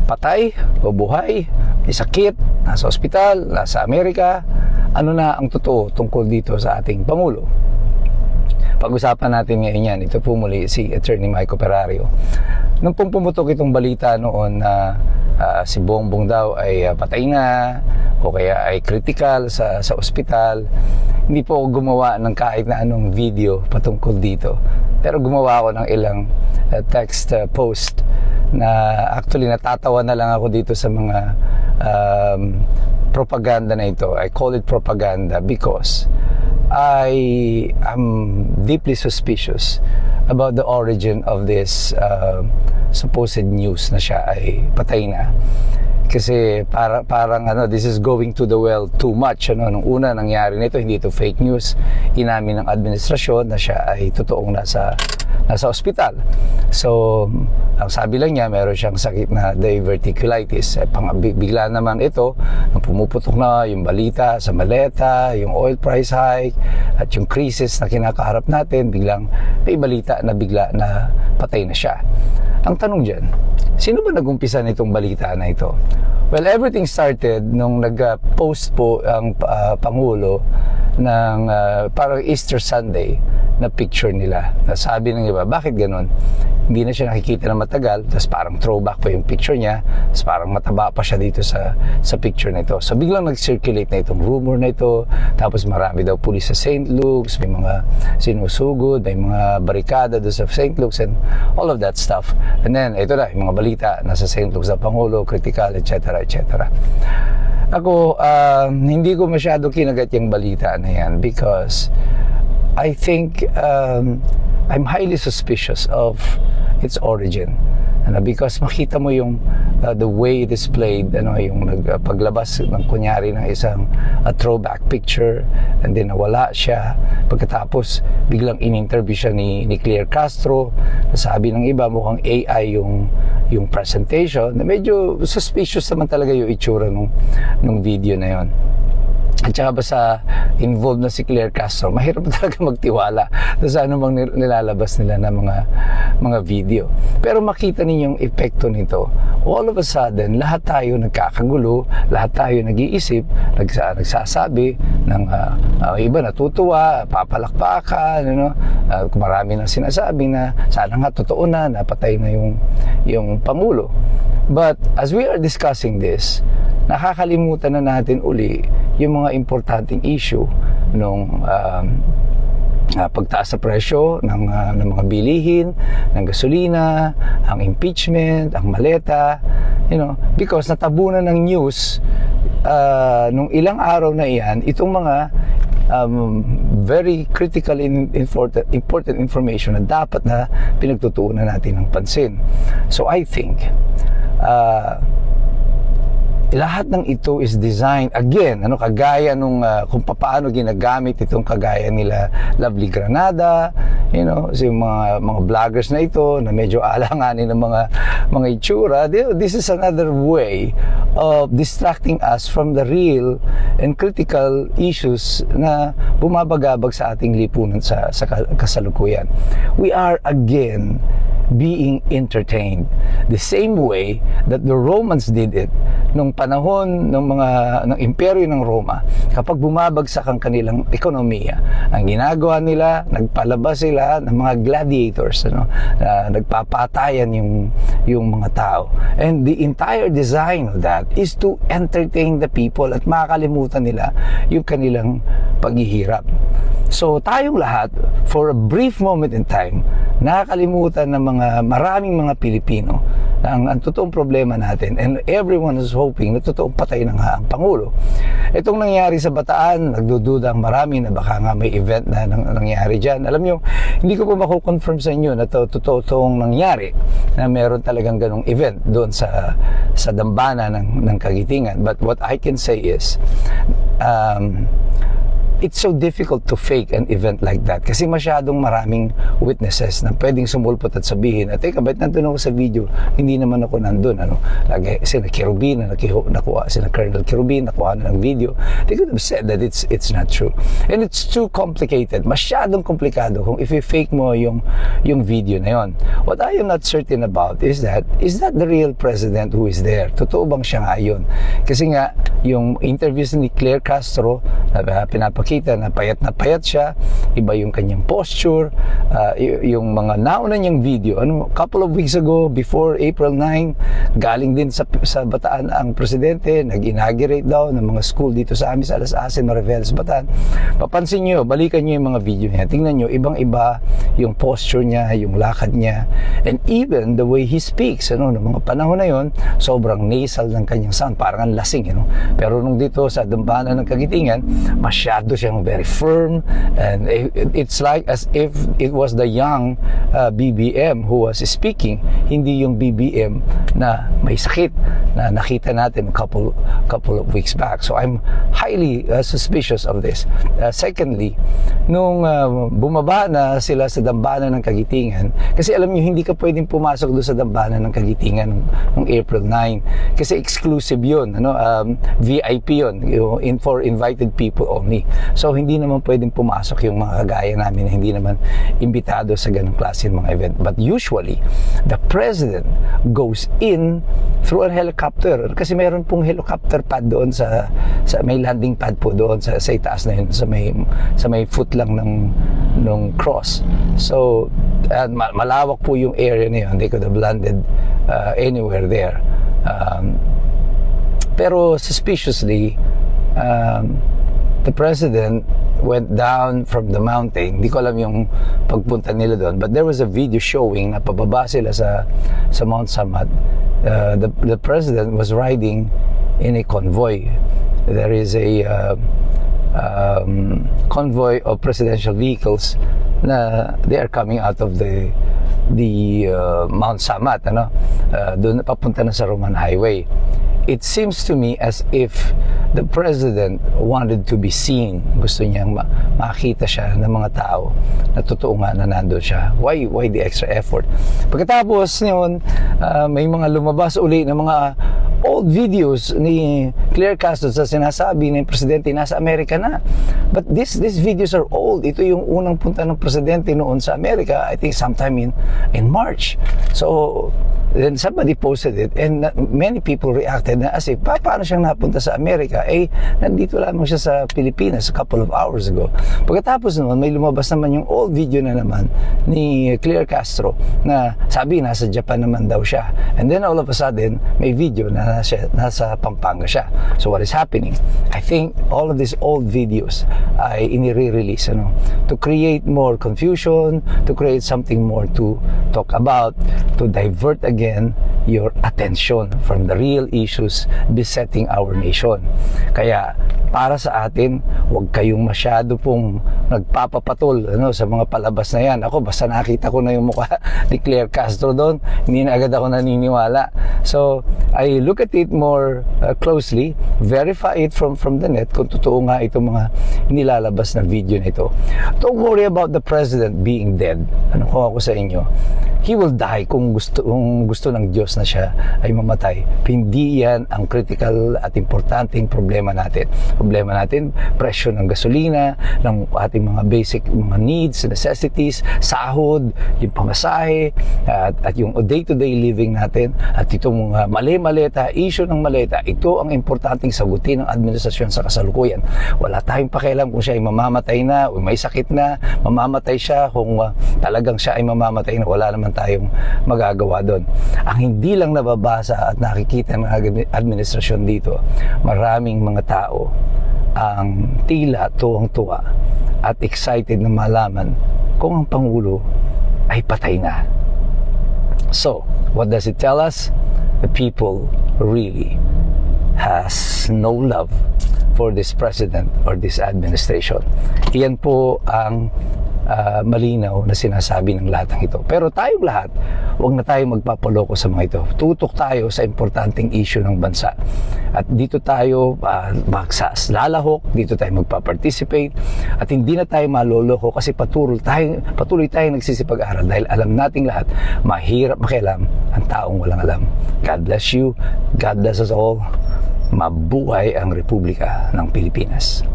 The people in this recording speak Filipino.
patay o buhay, may sakit, nasa ospital, nasa Amerika. Ano na ang totoo tungkol dito sa ating Pangulo? Pag-usapan natin ngayon yan. Ito po muli si Attorney Mike Operario. Nung pumutok itong balita noon na si Bongbong daw ay patay na o kaya ay critical sa ospital, hindi po ako gumawa ng kahit na anong video patungkol dito. Pero gumawa ako ng ilang text post na actually natatawa na lang ako dito sa mga propaganda na ito. I call it propaganda because I am deeply suspicious about the origin of this supposed news na siya ay patay na. Kasi parang this is going to the well too much. Nung una nangyari nito, hindi ito fake news. Inamin ng administrasyon na siya ay totoong nasa ospital. So, ang sabi lang niya, meron siyang sakit na diverticulitis. Bigla naman ito, nung pumuputok na yung balita sa maleta, yung oil price hike, at yung crisis na kinakaharap natin, biglang may balita na bigla na patay na siya. Ang tanong dyan, sino ba nag-umpisa nitong balita na ito? Well, everything started nung nag-post po ang Pangulo ng parang Easter Sunday na picture nila. Sabi ng iba, bakit ganun? Hindi na siya nakikita na matagal, tapos parang throwback pa yung picture niya, tapos parang mataba pa siya dito sa picture na ito. So biglang nag-circulate na itong rumor na ito, tapos marami daw pulis sa St. Luke's, may mga sinusugod, may mga barikada doon sa St. Luke's and all of that stuff. And then, ito na, yung mga balita, nasa St. Luke's na Pangulo, critical, etc. etc. Ako, hindi ko masyado kinagat yung balita na yan because I think I'm highly suspicious of its origin. Because makita mo yung the way it is played, yung paglabas ng kunyari ng isang throwback picture and then nawala siya. Pagkatapos biglang in-interview siya ni Claire Castro. Sabi ng iba mukhang AI yung presentation. Medyo suspicious naman talaga yung itsura nung video na yon. At saka basta involved na si Claire Castro, mahirap talaga magtiwala sa anumang nilalabas nila na mga video. Pero makita ninyong epekto nito. All of a sudden, lahat tayo nagkakagulo, lahat tayo nag-iisip, nagsasabi ng iba natutuwa, papalakpakan, marami nang sinasabi na sana nga totoo na, napatay na yung Pangulo. But as we are discussing this, nakakalimutan na natin uli yung mga importanteng issue nung pagtaas sa presyo ng mga bilihin, ng gasolina, ang impeachment, ang maleta, because natabunan ng news nung ilang araw na iyan, itong mga very critical important information na dapat na pinagtutuunan natin ng pansin. So I think lahat ng ito is designed again, kagaya nung kung paano ginagamit itong kagaya nila Lovely Granada, yung mga vloggers na ito na medyo alanganin ng mga itsura. This is another way of distracting us from the real and critical issues na bumabagabag sa ating lipunan sa kasalukuyan. We are again being entertained the same way that the Romans did it nung panahon ng imperyo ng Roma. Kapag bumabagsak ang kanilang ekonomiya, ang ginagawa nila, nagpalabas sila ng mga gladiators, nagpapatayan yung mga tao. And the entire design of that is to entertain the people at makakalimutan nila yung kanilang paghihirap. So tayong lahat, for a brief moment in time, nakakalimutan ng maraming mga Pilipino na ang totoong problema natin, and everyone is hoping na totoong patay na nga ang Pangulo. Itong nangyari sa Bataan, nagdududa ang marami na baka nga may event na nangyari dyan. Alam nyo, hindi ko po makukonfirm sa inyo na totoong nangyari na meron talagang ganong event doon sa dambana ng Kagitingan. But what I can say is, it's so difficult to fake an event like that kasi masyadong maraming witnesses na pwedeng sumulpot at sabihin, teka, ba't nandun ako sa video? Hindi naman ako nandun. Lagi, sina Kirubin, nakuha, sina Colonel Kirubin, nakuha na ng video. They could have said that it's not true. And it's too complicated. Masyadong komplikado kung if you fake mo yung video na yon. What I am not certain about is that the real president who is there? Totoo bang siya nga yun? Kasi nga, yung interviews ni Claire Castro, pinapakita na payat siya, iba yung kanyang posture, yung mga nauna niyang video, couple of weeks ago, before April 9, galing din sa Bataan ang presidente, nag-inaugurate daw ng mga school dito sa amin, sa Alas Asin, Mariveles, Bataan. Papansin niyo, balikan niyo yung mga video niya, tingnan niyo, ibang-iba yung posture niya, yung lakad niya, and even the way he speaks, ng mga panahon na yon, sobrang nasal ng kanyang sound, parang ang lasing, pero nung dito sa dambana ng Kagitingan, masyado siyang very firm, and it's like as if it was the young BBM who was speaking, hindi yung BBM na may sakit na nakita natin a couple of weeks back. So I'm highly suspicious of this. Secondly, nung bumaba na sila sa dambana ng Kagitingan, kasi alam niyo hindi ka pwedeng pumasok doon sa dambana ng Kagitingan nung April 9 kasi exclusive yun, VIP yun, for invited people only. So hindi naman pwedeng pumasok yung mga kagaya namin na hindi naman imbitado sa ganung klase ng mga event. But usually, the president goes in through a helicopter kasi meron pong helicopter pad doon sa may landing pad po doon sa itaas na yun, sa may foot lang ng cross. So malawak po yung area na yun. They could have landed anywhere there. Pero suspiciously, the president went down from the mountain. Hindi ko alam yung pagpunta nila doon, but there was a video showing na pababa sila sa Mount Samat. The president was riding in a convoy. There is a convoy of presidential vehicles na they are coming out of the Mount Samat, doon papunta na sa Roman Highway. It seems to me as if the president wanted to be seen. Gusto niyang makita siya ng mga tao na totoo nga na nandun siya. Why the extra effort? Pagkatapos yun, may mga lumabas uli ng mga old videos ni Claire Castro sa sinasabi ng presidente nasa Amerika na. But these videos are old. Ito yung unang punta ng presidente noon sa Amerika, I think sometime in March. So then somebody posted it and many people reacted na as if, paano siyang napunta sa Amerika? Nandito lamang siya sa Pilipinas a couple of hours ago. Pagkatapos naman, may lumabas naman yung old video na naman ni Claire Castro na sabi nasa Japan naman daw siya. And then all of a sudden, may video na nasa Pampanga siya. So what is happening? I think all of these old videos ay inire-release to create more confusion, to create something more to talk about, to divert again your attention from the real issues besetting our nation. Kaya para sa atin, huwag kayong masyado pong nagpapapatol sa mga palabas na yan. Ako, basta nakita ko na yung mukha ni Claire Castro doon, hindi na agad ako naniniwala. So, I look at it more closely, verify it from the net kung totoo nga itong mga nilalabas na video nito. Don't worry about the president being dead. Kung ako sa inyo, he will die kung gusto ng Diyos na siya ay mamatay. Hindi yan ang critical at importanteng problema natin. Problema natin, presyo ng gasolina, ng ating mga basic mga needs, necessities, sahod, yung pamasahe, at yung day-to-day living natin, at itong mga mali-maleta, issue ng maleta, ito ang importanteng sagutin ng administrasyon sa kasalukuyan. Wala tayong pakialam kung siya ay mamamatay na, o may sakit na, mamamatay siya, kung talagang siya ay mamamatay na, wala naman tayong magagawa doon. Ang hindi lang nababasa at nakikita ng administrasyon dito, maraming mga tao ang tila tuwang-tuwa at excited na malaman kung ang Pangulo ay patay na. So, what does it tell us? The people really has no love for this president or this administration. Iyan po ang malinaw na sinasabi ng lahat ng ito. Pero tayong lahat, huwag na tayong magpapaloko sa mga ito. Tutok tayo sa importanteng issue ng bansa. At dito tayo lalahok, dito tayo magpa-participate, at hindi na tayo maloloko kasi patuloy tayong nagsisipag-aral dahil alam nating lahat, mahirap makialam ang taong walang alam. God bless you. God bless us all. Mabuhay ang Republika ng Pilipinas.